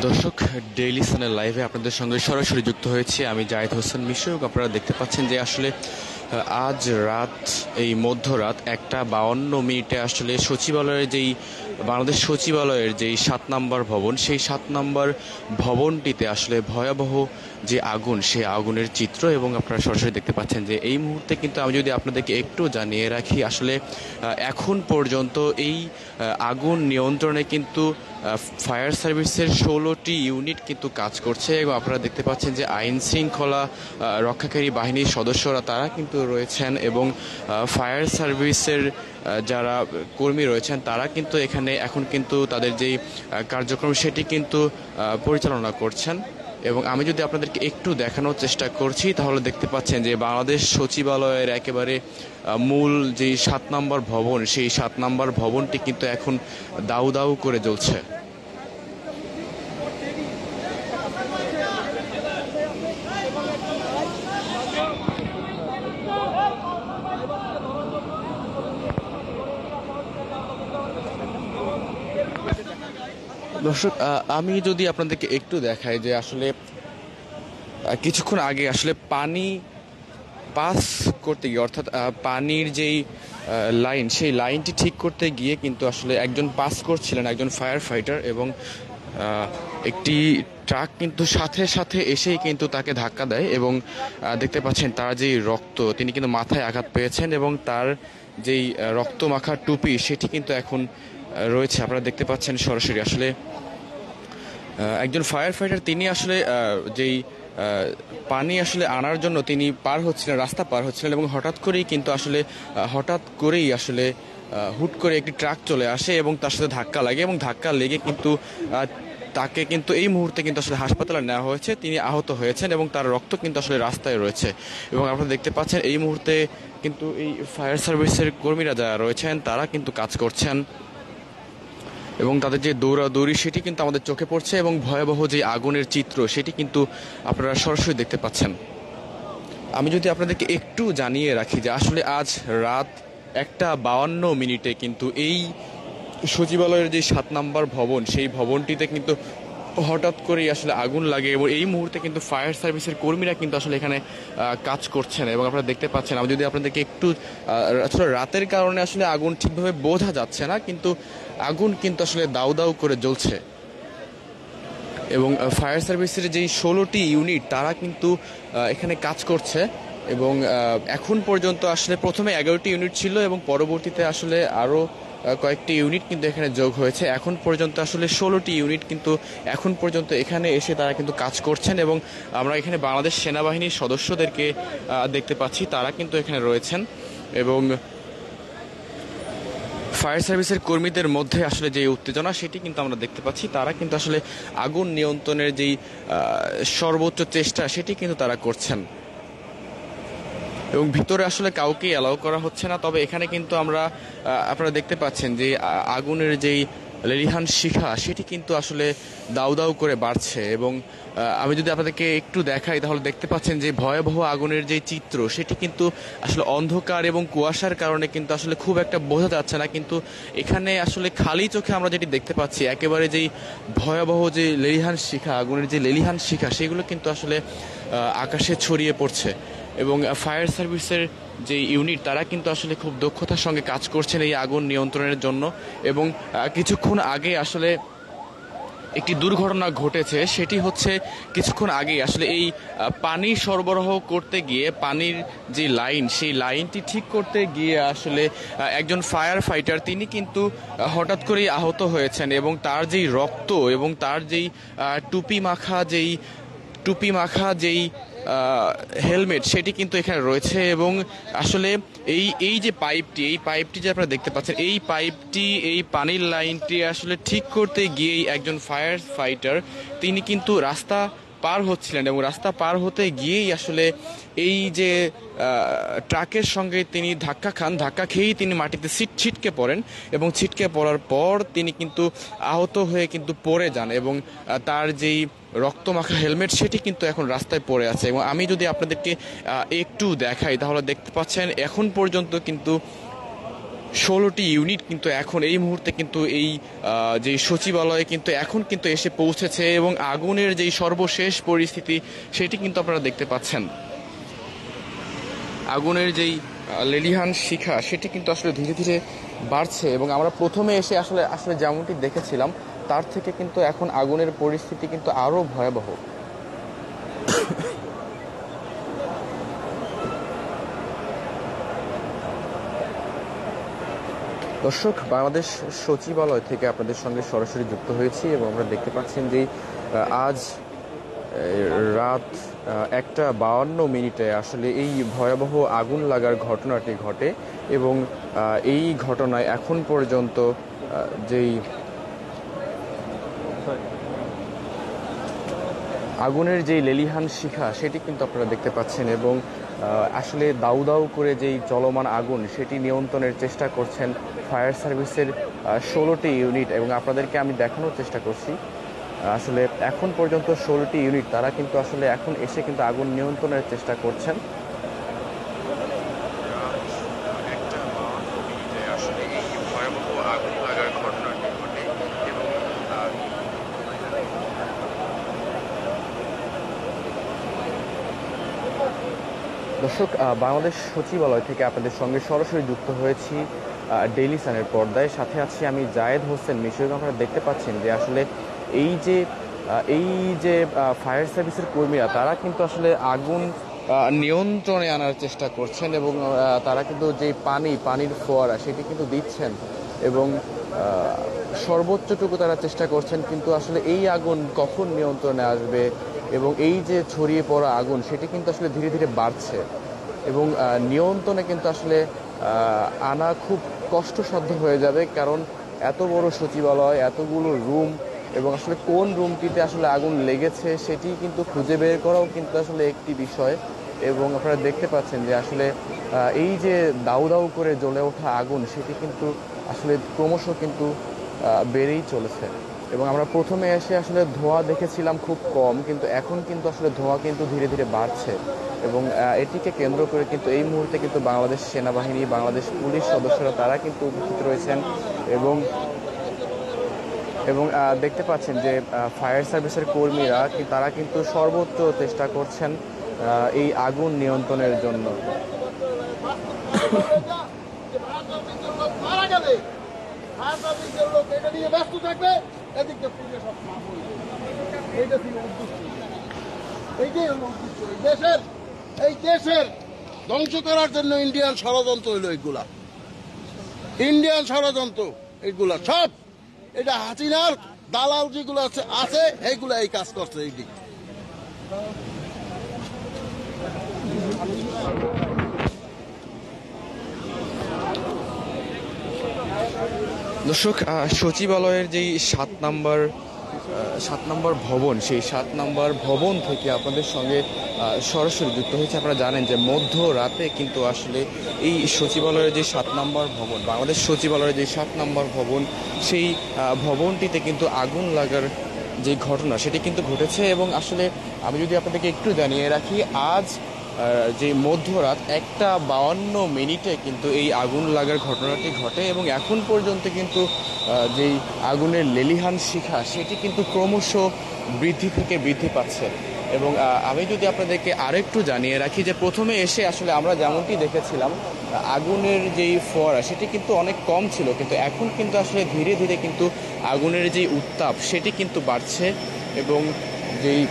দর্শক, ডেইলি সানের লাইভে আপনাদের সঙ্গে সরাসরি যুক্ত হয়েছে আমি জাহিদ হোসেন মিশু। আপনারা দেখতে পাচ্ছেন যে আসলে আজ রাত এই মধ্যরাত 1:52 আসলে সচিবালয়ের যেই বাংলাদেশ সচিবালয়ের যেই 7 নম্বর ভবন, সেই 7 নম্বর ভবনটিতে আসলে ভয়াবহ যে আগুন, সেই আগুনের চিত্র এবং আপনারা সরাসরি দেখতে পাচ্ছেন যে এই মুহূর্তে কিন্তু আমি যদি আপনাদেরকে একটু জানিয়ে রাখি, আসলে এখন পর্যন্ত এই আগুন নিয়ন্ত্রণে কিন্তু ফায়ার সার্ভিসের 16টি ইউনিট কিন্তু কাজ করছে এবং আপনারা দেখতে পাচ্ছেন যে আইন শৃঙ্খলা রক্ষাকারী বাহিনীর সদস্যরা তারা কিন্তু রয়েছেন এবং ফায়ার সার্ভিসের যারা কর্মী রয়েছেন তারা কিন্তু এখানে এখন কিন্তু তাদের যেই কার্যক্রম সেটি কিন্তু পরিচালনা করছেন। এবং আমি যদি আপনাদেরকে একটু দেখানোর চেষ্টা করছি তাহলে দেখতে পাচ্ছেন যে বাংলাদেশ সচিবালয়ের একেবারে মূল যেই 7 নম্বর ভবন, সেই 7 নম্বর ভবনটি কিন্তু এখন দাউ দাউ করে জ্বলছে। দর্শক, আমি যদি আপনাদেরকে একটু দেখাই যে আসলে কিছুক্ষণ আগে আসলে পানি পাস করতে গিয়ে, অর্থাৎ পানির যেই লাইন, সেই লাইনটি ঠিক করতে গিয়ে কিন্তু আসলে একজন পাস করছিলেন, একজন ফায়ার ফাইটার, এবং একটি ট্রাক কিন্তু সাথে সাথে এসেই কিন্তু তাকে ধাক্কা দেয় এবং দেখতে পাচ্ছেন তার যেই রক্ত, তিনি কিন্তু মাথায় আঘাত পেয়েছেন এবং তার যেই রক্ত মাখা টুপি সেটি কিন্তু এখন রয়েছে। আপনারা দেখতে পাচ্ছেন সরাসরি আসলে একজন ফায়ার ফাইটার, তিনি আসলে যেই পানি আসলে আনার জন্য তিনি পার হচ্ছিলেন, রাস্তা পার হচ্ছিলেন এবং হঠাৎ করেই আসলে হুট করে একটি ট্রাক চলে আসে এবং তার সাথে ধাক্কা লাগে এবং ধাক্কা লেগে কিন্তু তাকে কিন্তু এই মুহূর্তে কিন্তু আসলে হাসপাতালে নেওয়া হয়েছে। তিনি আহত হয়েছেন এবং তার রক্ত কিন্তু আসলে রাস্তায় রয়েছে এবং আপনারা দেখতে পাচ্ছেন এই মুহূর্তে কিন্তু এই ফায়ার সার্ভিসের কর্মীরা যারা রয়েছেন তারা কিন্তু কাজ করছেন এবং তাদের যে দৌড়াদৌড়ি সেটি কিন্তু আমাদের চোখে পড়ছে এবং ভয়াবহ যে আগুনের চিত্র সেটি কিন্তু আপনারা সরাসরি দেখতে পাচ্ছেন। আমি যদি আপনাদেরকে একটু জানিয়ে রাখি যে আসলে আজ রাত 1:52 কিন্তু এই সচিবালয়ের যে 7 নম্বর ভবন, সেই ভবনটিতে কিন্তু হঠাৎ করেই আসলে আগুন লাগে এবং এই মুহূর্তে কিন্তু ফায়ার সার্ভিসের কর্মীরা কিন্তু আসলে এখানে কাজ করছেন এবং আপনারা দেখতে পাচ্ছেন। আমি যদি আপনাদেরকে একটু আসলে রাতের কারণে আসলে আগুন ঠিকভাবে বোঝা যাচ্ছে না, কিন্তু আগুন কিন্তু আসলে দাউ দাউ করে জ্বলছে এবং ফায়ার সার্ভিসের যেই 16টি ইউনিট তারা কিন্তু এখানে কাজ করছে এবং এখন পর্যন্ত আসলে প্রথমে 11টি ইউনিট ছিল এবং পরবর্তীতে আসলে আরও কয়েকটি ইউনিট কিন্তু এখানে যোগ হয়েছে। এখন পর্যন্ত আসলে 16টি ইউনিট কিন্তু এখন পর্যন্ত এখানে এসে তারা কিন্তু কাজ করছেন এবং আমরা এখানে বাংলাদেশ সেনাবাহিনীর সদস্যদেরকে দেখতে পাচ্ছি, তারা কিন্তু এখানে রয়েছেন এবং ফায়ার সার্ভিসের কর্মীদের মধ্যে আসলে যে উত্তেজনা সেটি কিন্তু আমরা দেখতে পাচ্ছি। তারা কিন্তু আসলে আগুন নিয়ন্ত্রণের যেই সর্বোচ্চ চেষ্টা সেটি কিন্তু তারা করছেন এবং ভিতরে আসলে কাউকে অ্যালাউ করা হচ্ছে না। তবে এখানে কিন্তু আপনারা দেখতে পাচ্ছেন যে আগুনের যেই লেলিহান শিখা সেটি কিন্তু আসলে দাউ দাউ করে বাড়ছে এবং আমি যদি আপনাদেরকে একটু দেখাই তাহলে দেখতে পাচ্ছেন যে ভয়াবহ আগুনের যে চিত্র সেটি কিন্তু আসলে অন্ধকার এবং কুয়াশার কারণে কিন্তু আসলে খুব একটা বোঝা যাচ্ছে না, কিন্তু এখানে আসলে খালি চোখে আমরা যেটি দেখতে পাচ্ছি একেবারে যেই ভয়াবহ যে লেলিহান শিখা, আগুনের যে লেলিহান শিখা সেগুলো কিন্তু আসলে আকাশে ছড়িয়ে পড়ছে এবং ফায়ার সার্ভিসের যে ইউনিট তারা কিন্তু আসলে খুব দক্ষতার সঙ্গে কাজ করছেন এই আগুন নিয়ন্ত্রণের জন্য। এবং কিছুক্ষণ আগে আসলে একটি দুর্ঘটনা ঘটেছে, সেটি হচ্ছে কিছুক্ষণ আগে আসলে এই পানি সরবরাহ করতে গিয়ে পানির যে লাইন, সেই লাইনটি ঠিক করতে গিয়ে আসলে একজন ফায়ার ফাইটার তিনি কিন্তু হঠাৎ করেই আহত হয়েছেন এবং তার যেই রক্ত এবং তার যেই টুপি মাখা যেই হেলমেট সেটি কিন্তু এখানে রয়েছে এবং আসলে এই যে পাইপটি যে আপনারা দেখতে পাচ্ছেন, এই পাইপটি, এই পানির লাইনটি আসলে ঠিক করতে গিয়েই একজন ফায়ার ফাইটার তিনি কিন্তু রাস্তা পার হচ্ছিলেন এবং রাস্তা পার হতে গিয়েই আসলে এই যে ট্রাকের সঙ্গে তিনি ধাক্কা খেয়েই তিনি মাটিতে ছিটকে পড়েন এবং ছিটকে পড়ার পর তিনি কিন্তু আহত হয়ে কিন্তু পড়ে যান এবং তার যেই রক্তমাখা হেলমেট সেটি কিন্তু এখন রাস্তায় পড়ে আছে। এবং আমি যদি আপনাদেরকে একটু দেখাই তাহলে দেখতে পাচ্ছেন এখন পর্যন্ত কিন্তু 16টি ইউনিট কিন্তু এখন এই মুহূর্তে কিন্তু এই যে সচিবালয়ে কিন্তু এখন কিন্তু এসে পৌঁছেছে এবং আগুনের যেই সর্বশেষ পরিস্থিতি সেটি কিন্তু আপনারা দেখতে পাচ্ছেন। আগুনের যেই লেলিহান শিখা সেটি কিন্তু আসলে ধীরে ধীরে বাড়ছে এবং আমরা প্রথমে এসে আসলে আসলে যেমনটি দেখেছিলাম তার থেকে কিন্তু এখন আগুনের পরিস্থিতি কিন্তু আরও ভয়াবহ। দর্শক, বাংলাদেশ সচিবালয় থেকে আপনাদের সঙ্গে সরাসরি যুক্ত হয়েছি এবং আমরা দেখতে পাচ্ছেন যে আজ রাত 1:52 আসলে এই ভয়াবহ আগুন লাগার ঘটনাটি ঘটে এবং এই ঘটনায় এখন পর্যন্ত যেই আগুনের যেই লেলিহান শিখা সেটি কিন্তু আপনারা দেখতে পাচ্ছেন এবং আসলে দাউ দাউ করে যেই চলমান আগুন সেটি নিয়ন্ত্রণের চেষ্টা করছেন ফায়ার সার্ভিসের 16টি ইউনিট এবং আপনাদেরকে আমি দেখানোর চেষ্টা করছি। আসলে এখন পর্যন্ত 16টি ইউনিট তারা কিন্তু আসলে এখন এসে কিন্তু আগুন নিয়ন্ত্রণের চেষ্টা করছেন। দর্শক, বাংলাদেশ সচিবালয় থেকে আপনাদের সঙ্গে সরাসরি যুক্ত হয়েছি ডেইলি সানের পর্দায়, সাথে আছি আমি জায়েদ হোসেন মিশু। আপনারা দেখতে পাচ্ছেন যে আসলে এই যে ফায়ার সার্ভিসের কর্মীরা তারা কিন্তু আসলে আগুন নিয়ন্ত্রণে আনার চেষ্টা করছেন এবং তারা কিন্তু যে পানির ফোয়ারা সেটি কিন্তু দিচ্ছেন এবং সর্বোচ্চটুকু তারা চেষ্টা করছেন, কিন্তু আসলে এই আগুন কখন নিয়ন্ত্রণে আসবে এবং এই যে ছড়িয়ে পড়া আগুন সেটি কিন্তু আসলে ধীরে ধীরে বাড়ছে এবং নিয়ন্ত্রণে কিন্তু আসলে আনা খুব কষ্টসাধ্য হয়ে যাবে, কারণ এত বড় সচিবালয়, এতগুলো রুম এবং আসলে কোন রুমটিতে আসলে আগুন লেগেছে সেটি কিন্তু খুঁজে বের করাও কিন্তু আসলে একটি বিষয়। এবং আপনারা দেখতে পাচ্ছেন যে আসলে এই যে দাউ দাউ করে জ্বলে ওঠা আগুন সেটি কিন্তু আসলে ক্রমশ কিন্তু বেড়েই চলেছে এবং আমরা প্রথমে এসে আসলে ধোঁয়া দেখেছিলাম খুব কম, কিন্তু এখন কিন্তু আসলে ধোঁয়া কিন্তু ধীরে ধীরে বাড়ছে এবং এটিকে কেন্দ্র করে কিন্তু এই মুহূর্তে কিন্তু বাংলাদেশ সেনাবাহিনী, বাংলাদেশ পুলিশ সদস্যরা তারা কিন্তু উপস্থিত রয়েছেন এবং দেখতে পাচ্ছেন যে ফায়ার সার্ভিসের কর্মীরা তারা কিন্তু সর্বোচ্চ চেষ্টা করছেন এই আগুন নিয়ন্ত্রণের জন্য। এই দেশের ধ্বংস করার জন্য ইন্ডিয়ান ষড়যন্ত্র হইল, ইন্ডিয়ান ষড়যন্ত্র এগুলা সব, এটা হাসিনার দালাল যেগুলো আছে এইগুলা এই কাজ করছে। এই দিক দর্শক, সচিবালয়ের যেই 7 নম্বর ভবন, সেই 7 নম্বর ভবন থেকে আপনাদের সঙ্গে সরাসরি যুক্ত হয়েছে। আপনারা জানেন যে মধ্যরাতে কিন্তু আসলে এই সচিবালয়ের যে 7 নম্বর ভবন, বাংলাদেশ সচিবালয়ের যে 7 নম্বর ভবন, সেই ভবনটিতে কিন্তু আগুন লাগার যে ঘটনা সেটি কিন্তু ঘটেছে এবং আসলে আমি যদি আপনাদেরকে একটু জানিয়ে রাখি, আজ যে মধ্যরাত 1:52 কিন্তু এই আগুন লাগার ঘটনাটি ঘটে এবং এখন পর্যন্ত কিন্তু যেই আগুনের লেলিহান শিখা সেটি কিন্তু ক্রমশ বৃদ্ধি থেকে বৃদ্ধি পাচ্ছে। এবং আমি যদি আপনাদেরকে আরেকটু জানিয়ে রাখি যে প্রথমে এসে আসলে আমরা যেমনটি দেখেছিলাম আগুনের যেই ফোয়ারা সেটি কিন্তু অনেক কম ছিল, কিন্তু এখন কিন্তু আসলে ধীরে ধীরে কিন্তু আগুনের যেই উত্তাপ সেটি কিন্তু বাড়ছে এবং যেই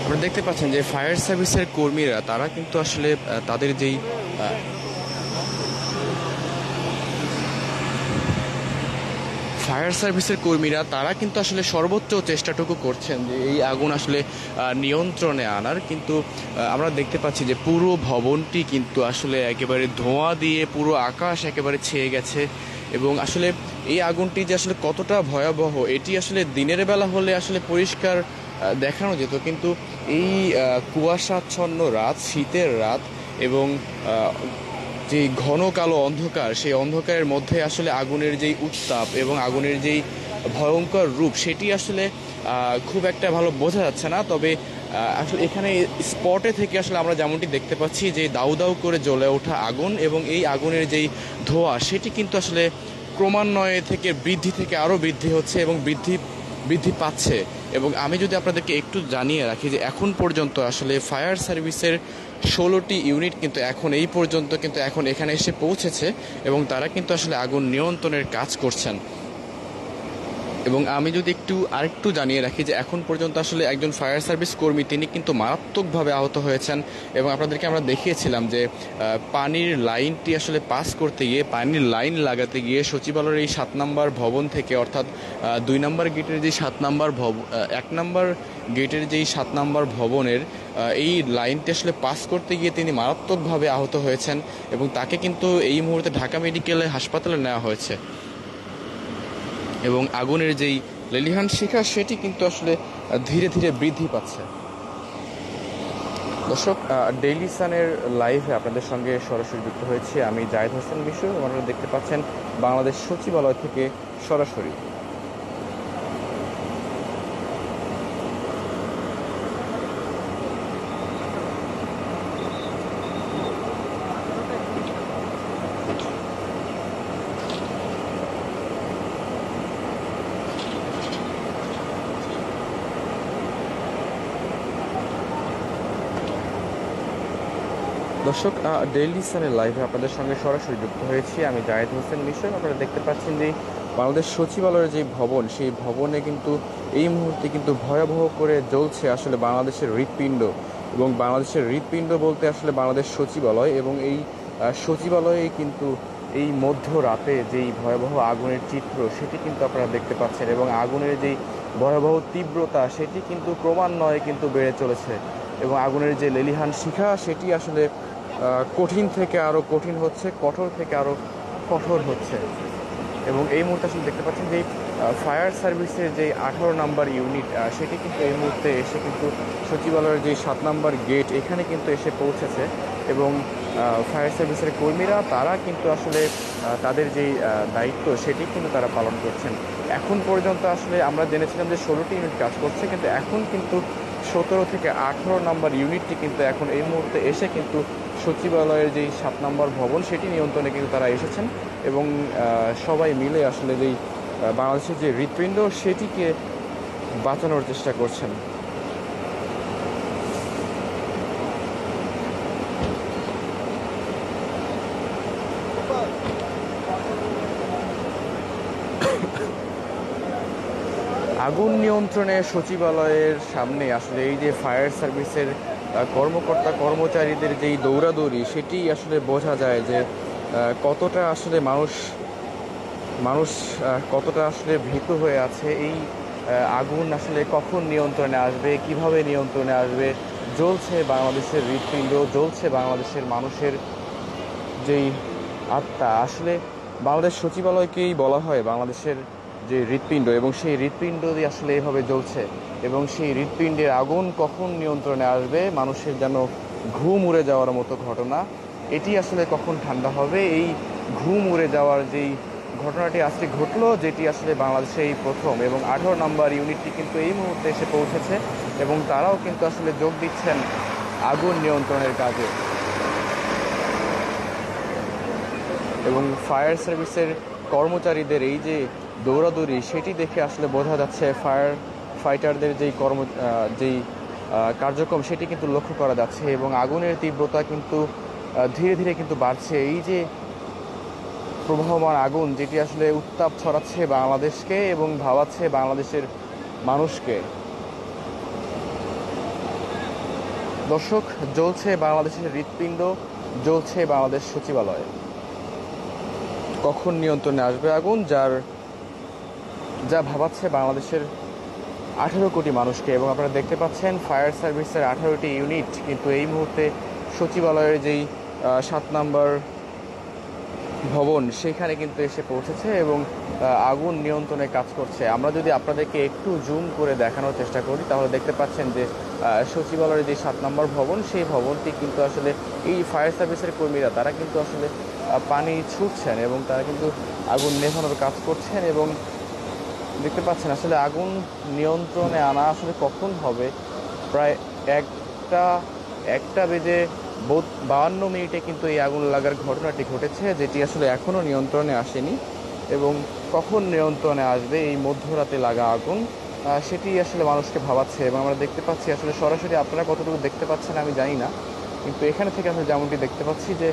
আপনারা দেখতে পাচ্ছেন যে ফায়ার সার্ভিসের কর্মীরা তারা কিন্তু আসলে তাদের যেই ফায়ার সার্ভিসের কর্মীরা তারা কিন্তু আসলে সর্বোচ্চ চেষ্টাটুকু করছেন যে এই আগুন আসলে নিয়ন্ত্রণে আনার, কিন্তু আমরা দেখতে পাচ্ছি যে পুরো ভবনটি কিন্তু আসলে একেবারে ধোঁয়া দিয়ে পুরো আকাশ একেবারে ছেয়ে গেছে এবং আসলে এই আগুনটি যে আসলে কতটা ভয়াবহ এটি আসলে দিনের বেলা হলে আসলে পরিষ্কার দেখানো যেত, কিন্তু এই কুয়াশাচ্ছন্ন রাত, শীতের রাত এবং যে ঘন কালো অন্ধকার, সেই অন্ধকারের মধ্যে আসলে আগুনের যেই উত্তাপ এবং আগুনের যেই ভয়ঙ্কর রূপ সেটি আসলে খুব একটা ভালো বোঝা যাচ্ছে না। তবে আসলে এখানে স্পটে থেকে আসলে আমরা যেমনটি দেখতে পাচ্ছি যে দাউ দাউ করে জ্বলে ওঠা আগুন এবং এই আগুনের যেই ধোঁয়া সেটি কিন্তু আসলে ক্রমান্বয়ে থেকে বৃদ্ধি থেকে আরও বৃদ্ধি হচ্ছে এবং বৃদ্ধি বৃদ্ধি পাচ্ছে। এবং আমি যদি আপনাদেরকে একটু জানিয়ে রাখি যে এখন পর্যন্ত আসলে ফায়ার সার্ভিসের 16টি ইউনিট কিন্তু এখন এই পর্যন্ত কিন্তু এখন এখানে এসে পৌঁছেছে এবং তারা কিন্তু আসলে আগুন নিয়ন্ত্রণের কাজ করছেন। এবং আমি যদি আরেকটু জানিয়ে রাখি যে এখন পর্যন্ত আসলে একজন ফায়ার সার্ভিস কর্মী তিনি কিন্তু মারাত্মকভাবে আহত হয়েছেন এবং আপনাদেরকে আমরা দেখিয়েছিলাম যে পানির লাইনটি আসলে পাস করতে গিয়ে পানির লাইন লাগাতে গিয়ে সচিবালয়ের এই 7 নম্বর ভবন থেকে অর্থাৎ 2 নম্বর গেটের যে 7 নম্বর 1 নম্বর গেটের যেই 7 নম্বর ভবনের এই লাইনটি আসলে পাস করতে গিয়ে তিনি মারাত্মকভাবে আহত হয়েছেন এবং তাকে কিন্তু এই মুহূর্তে ঢাকা মেডিকেল হাসপাতালে নেওয়া হয়েছে। এবং আগুনের যেই লেলিহান শিখা সেটি কিন্তু আসলে ধীরে ধীরে বৃদ্ধি পাচ্ছে। দর্শক, ডেইলি সানের লাইভে আপনাদের সঙ্গে সরাসরি যুক্ত হয়েছি আমি জায়েদ হোসেন মিশু। আপনারা দেখতে পাচ্ছেন বাংলাদেশ সচিবালয় থেকে সরাসরি। দর্শক, ডেইলি সানের লাইভে আপনাদের সঙ্গে সরাসরি যুক্ত হয়েছি আমি জায়েদ হোসেন মিশন। আপনারা দেখতে পাচ্ছেন যে বাংলাদেশ সচিবালয়ের যে ভবন সেই ভবনে কিন্তু এই মুহূর্তে কিন্তু ভয়াবহ করে জ্বলছে আসলে বাংলাদেশের হৃৎপিণ্ড। এবং বাংলাদেশের হৃৎপিণ্ড বলতে আসলে বাংলাদেশ সচিবালয় এবং এই সচিবালয়ে কিন্তু এই মধ্যরাতে যেই ভয়াবহ আগুনের চিত্র সেটি কিন্তু আপনারা দেখতে পাচ্ছেন এবং আগুনের যেই ভয়াবহ তীব্রতা সেটি কিন্তু ক্রমান্বয়ে কিন্তু বেড়ে চলেছে এবং আগুনের যে লেলিহান শিখা সেটি আসলে কঠিন থেকে আরও কঠিন হচ্ছে, কঠোর থেকে আরও কঠোর হচ্ছে। এবং এই মুহূর্তে আসলে দেখতে পাচ্ছেন যে ফায়ার সার্ভিসের যে 18 নম্বর ইউনিট সেটি কিন্তু এই মুহূর্তে এসে কিন্তু সচিবালয়ের যে 7 নম্বর গেট এখানে কিন্তু এসে পৌঁছেছে এবং ফায়ার সার্ভিসের কর্মীরা তারা কিন্তু আসলে তাদের যেই দায়িত্ব সেটি কিন্তু তারা পালন করছেন। এখন পর্যন্ত আসলে আমরা জেনেছিলাম যে 16টি ইউনিট কাজ করছে, কিন্তু এখন কিন্তু 17 থেকে 18 নম্বর ইউনিটটি কিন্তু এখন এই মুহূর্তে এসে কিন্তু সচিবালয়ের যেই 7 নম্বর ভবন সেটি নিয়ন্ত্রণে কিন্তু তারা এসেছেন এবং সবাই মিলে আসলে যেই বাংলাদেশের যে হৃৎপিণ্ড সেটিকে বাঁচানোর চেষ্টা করছেন। আগুন নিয়ন্ত্রণে সচিবালয়ের সামনে আসলে এই যে ফায়ার সার্ভিসের কর্মকর্তা কর্মচারীদের যেই দৌড়াদৌড়ি সেটি আসলে বোঝা যায় যে কতটা আসলে মানুষ কতটা আসলে ভীত হয়ে আছে। এই আগুন আসলে কখন নিয়ন্ত্রণে আসবে, কিভাবে নিয়ন্ত্রণে আসবে। জ্বলছে বাংলাদেশের হৃৎপিণ্ড, জ্বলছে বাংলাদেশের মানুষের যেই আত্মা। আসলে বাংলাদেশ সচিবালয়কেই বলা হয় বাংলাদেশের যে হৃৎপিণ্ড এবং সেই হৃৎপিণ্ড দিয়ে আসলে এভাবে জ্বলছে এবং সেই হৃৎপিণ্ডের আগুন কখন নিয়ন্ত্রণে আসবে, মানুষের যেন ঘুম উড়ে যাওয়ার মতো ঘটনা, এটি আসলে কখন ঠান্ডা হবে। এই ঘুম উড়ে যাওয়ার যেই ঘটনাটি আজকে ঘটলো, যেটি আসলে বাংলাদেশে এই প্রথম এবং 18 নম্বর ইউনিটটি কিন্তু এই মুহূর্তে এসে পৌঁছেছে এবং তারাও কিন্তু আসলে যোগ দিচ্ছেন আগুন নিয়ন্ত্রণের কাজে। এবং ফায়ার সার্ভিসের কর্মচারীদের এই যে দৌড়াদৌড়ি সেটি দেখে আসলে বোঝা যাচ্ছে ফাইটারদের যেই কার্যক্রম সেটি কিন্তু লক্ষ্য করা যাচ্ছে এবং আগুনের তীব্রতা কিন্তু ধীরে ধীরে কিন্তু বাড়ছে। এই যে প্রবাহমান আগুন যেটি আসলে উত্তাপ ছড়াচ্ছে বাংলাদেশকে এবং ভাবাচ্ছে বাংলাদেশের মানুষকে। দর্শক, জ্বলছে বাংলাদেশের হৃৎপিণ্ড, জ্বলছে বাংলাদেশ সচিবালয়। কখন নিয়ন্ত্রণে আসবে আগুন যা ভাবাচ্ছে বাংলাদেশের 18 কোটি মানুষকে। এবং আপনারা দেখতে পাচ্ছেন ফায়ার সার্ভিসের 18টি ইউনিট কিন্তু এই মুহূর্তে সচিবালয়ের যেই 7 নম্বর ভবন সেখানে কিন্তু এসে পৌঁছেছে এবং আগুন নিয়ন্ত্রণে কাজ করছে। আমরা যদি আপনাদেরকে একটু জুম করে দেখানোর চেষ্টা করি তাহলে দেখতে পাচ্ছেন যে সচিবালয়ের যে 7 নম্বর ভবন সেই ভবনটি কিন্তু আসলে এই ফায়ার সার্ভিসের কর্মীরা তারা কিন্তু আসলে পানি ছুটছেন এবং তারা কিন্তু আগুন নেভানোর কাজ করছেন এবং দেখতে পাচ্ছেন আসলে আগুন নিয়ন্ত্রণে আনা আসলে কখন হবে, প্রায় একটা একটা বেজে 52 মিনিটে কিন্তু এই আগুন লাগার ঘটনাটি ঘটেছে, যেটি আসলে এখনও নিয়ন্ত্রণে আসেনি। এবং কখন নিয়ন্ত্রণে আসবে এই মধ্যরাতে লাগা আগুন, সেটি আসলে মানুষকে ভাবাচ্ছে। এবং আমরা দেখতে পাচ্ছি আসলে সরাসরি, আপনারা কতটুকু দেখতে পাচ্ছেন আমি জানি না, কিন্তু এখানে থেকে আসলে যেমনটি দেখতে পাচ্ছি যে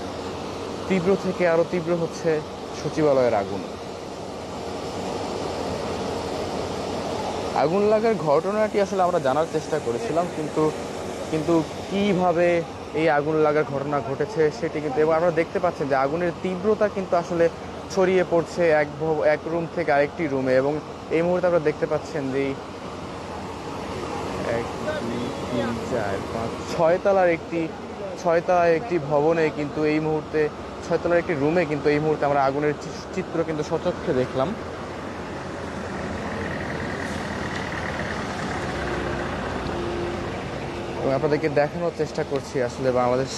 তীব্র থেকে আরও তীব্র হচ্ছে সচিবালয়ের আগুন। আগুন লাগার ঘটনাটি আসলে আমরা জানার চেষ্টা করেছিলাম, কিন্তু কিন্তু কিভাবে এই আগুন লাগার ঘটনা ঘটেছে সেটি কিন্তু, এবং আমরা দেখতে পাচ্ছেন যে আগুনের তীব্রতা কিন্তু আসলে ছড়িয়ে পড়ছে এক রুম থেকে আরেকটি রুমে। এবং এই মুহূর্তে আমরা দেখতে পাচ্ছেন যে 6 তলার একটি ভবনে কিন্তু এই মুহূর্তে, 6 তলার একটি রুমে কিন্তু এই মুহূর্তে আমরা আগুনের চিত্র কিন্তু সচক্ষে দেখলাম। এবং আপনাদেরকে দেখানোর চেষ্টা করছি আসলে বাংলাদেশ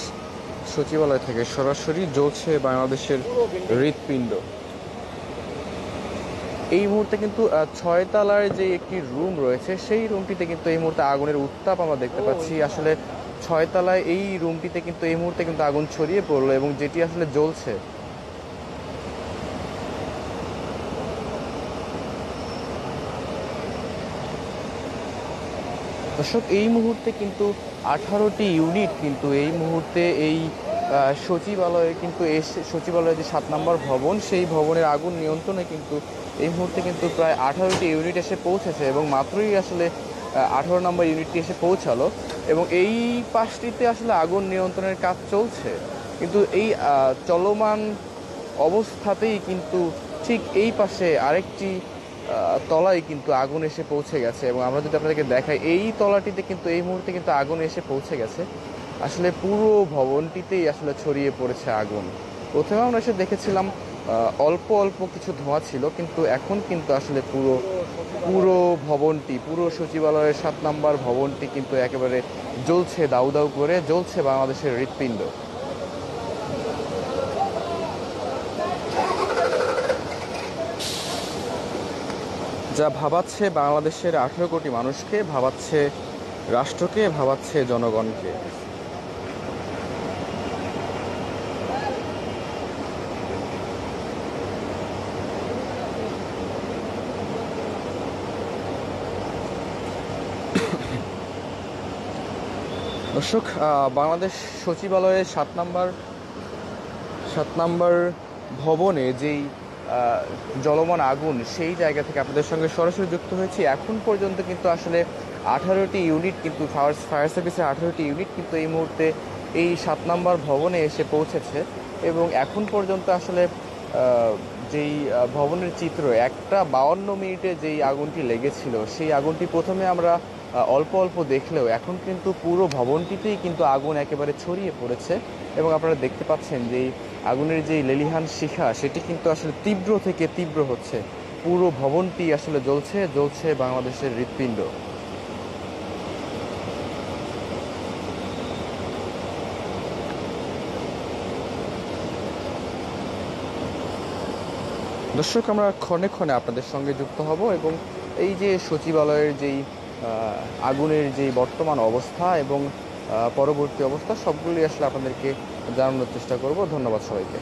সচিবালয় থেকে সরাসরি জ্বলছে বাংলাদেশের হৃৎপিণ্ড। এই মুহূর্তে কিন্তু 6 তলার যে একটি রুম রয়েছে সেই রুমটিতে কিন্তু এই মুহূর্তে আগুনের উত্তাপ আমরা দেখতে পাচ্ছি। আসলে 6 তলায় এই রুমটিতে কিন্তু এই মুহূর্তে কিন্তু আগুন ছড়িয়ে পড়লো এবং যেটি আসলে জ্বলছে। দর্শক, এই মুহূর্তে কিন্তু 18টি ইউনিট কিন্তু এই মুহূর্তে এই সচিবালয়ে কিন্তু এসে, সচিবালয়ের যে 7 নম্বর ভবন সেই ভবনের আগুন নিয়ন্ত্রণে কিন্তু এই মুহূর্তে কিন্তু প্রায় 18টি ইউনিট এসে পৌঁছেছে এবং মাত্রই আসলে 18 নম্বর ইউনিটটি এসে পৌঁছালো এবং এই পাশটিতে আসলে আগুন নিয়ন্ত্রণের কাজ চলছে। কিন্তু এই চলমান অবস্থাতেই কিন্তু ঠিক এই পাশে আরেকটি তলায় কিন্তু আগুন এসে পৌঁছে গেছে। এবং আমরা যদি আপনাদেরকে দেখাই, এই তলাটিতে কিন্তু এই মুহূর্তে কিন্তু আগুন এসে পৌঁছে গেছে। আসলে পুরো ভবনটিতেই আসলে ছড়িয়ে পড়েছে আগুন। প্রথমে আমরা এসে দেখেছিলাম অল্প অল্প কিছু ধোঁয়া ছিল, কিন্তু এখন কিন্তু আসলে পুরো পুরো ভবনটি, পুরো সচিবালয়ের 7 নম্বর ভবনটি কিন্তু একেবারে জ্বলছে, দাউ দাউ করে জ্বলছে বাংলাদেশের হৃৎপিণ্ড। যা ভাবাচ্ছে বাংলাদেশের 18 কোটি মানুষকে, ভাবাচ্ছে রাষ্ট্রকে, ভাবাচ্ছে জনগণকে। দর্শক, বাংলাদেশ সচিবালয়ের 7 নম্বর ভবনে যেই জ্বলমান আগুন, সেই জায়গা থেকে আপনাদের সঙ্গে সরাসরি যুক্ত হয়েছি। এখন পর্যন্ত কিন্তু আসলে 18টি ইউনিট কিন্তু ফায়ার সার্ভিসের 18টি ইউনিট কিন্তু এই মুহূর্তে এই 7 নম্বর ভবনে এসে পৌঁছেছে। এবং এখন পর্যন্ত আসলে যেই ভবনের চিত্র, 1টা 52 মিনিটে যেই আগুনটি লেগেছিল, সেই আগুনটি প্রথমে আমরা অল্প অল্প দেখলেও এখন কিন্তু পুরো ভবনটিতেই কিন্তু আগুন একেবারে ছড়িয়ে পড়েছে। এবং আপনারা দেখতে পাচ্ছেন যে আগুনের যে লেলিহান শিখা, সেটি কিন্তু আসলে তীব্র থেকে তীব্র হচ্ছে। পুরো ভবনটি আসলে জ্বলছে, জ্বলছে বাংলাদেশের হৃৎপিণ্ড। দর্শক, আমরা ক্ষণে ক্ষণে আপনাদের সঙ্গে যুক্ত হব এবং এই যে সচিবালয়ের যেই আগুনের যে বর্তমান অবস্থা এবং পরবর্তী অবস্থা, সবগুলি আসলে আপনাদেরকে জানানোর চেষ্টা করব। ধন্যবাদ সবাইকে।